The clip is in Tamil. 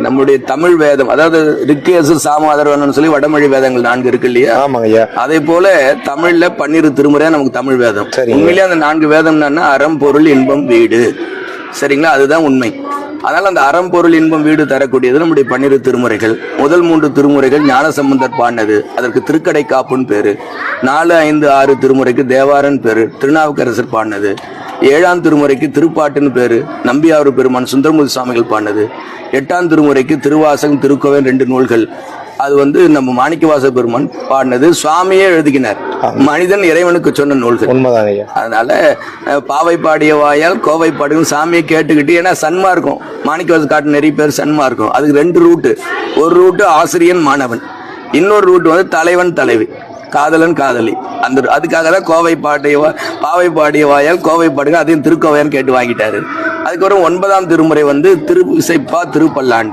நம்முடைய தமிழ் வேதம், அதாவது ரிக்கேசு சாமாதர்வன்னு சொல்லி வடமொழி வேதங்கள் 4 இருக்கு இல்லையா? ஆமாங்கய்யா. அதே போல தமிழ்ல 12 திருமுறையா நமக்கு தமிழ் வேதம். உண்மையிலேயே அந்த 4 வேதம் என்னன்னா அறம், பொருள், இன்பம், வீடு. சரிங்களா? அதுதான் உண்மை. அதனால அந்த அறம், பொருள், இன்பம், வீடு தரக்கூடியது நம்முடைய 12 திருமுறைகள். முதல் 3 திருமுறைகள் ஞானசம்பந்தர் பாடினது, அதற்கு திருக்கடை காப்புன்னு பேரு. 4, 5, 6 திருமுறைக்கு தேவாரன் பேரு, திருநாவுக்கரசர் பாடினது. 7ஆம் திருமுறைக்கு திருப்பாட்டுன்னு பேரு, நம்பியாறு பெருமான் சுந்தரமூர்த்தி சுவாமிகள் பாடினது. 8ஆம் திருமுறைக்கு திருவாசகம், திருக்கோவில் 2 நூல்கள். அது நம்ம மாணிக்கவாச பெருமான் பாடினது, சுவாமியே எழுதுகினார். மனிதன் இறைவனுக்கு சொன்ன நூல்கள். அதனால பாவை பாடிய வாயால் கோவை பாடுங்க சாமியை கேட்டுக்கிட்டு, ஏன்னா சன்மார்க்கம் மாணிக்கவாச காட்டு நிறைய பேர் சன்மார்க்கம். அதுக்கு 2 ரூட்டு. ஒரு ரூட்டு ஆசிரியன் மாணவன், இன்னொரு ரூட்டு தலைவன் தலைவி, காதலன் காதலி. அதுக்காக தான் பாவை பாடிய வாயால் கோவை பாடுங்க, அதையும் திருக்கோவையான்னு கேட்டு வாங்கிட்டாரு. அதுக்கப்புறம் 9ஆம் திருமுறை திரு இசைப்பா திருப்பல்லாண்டு.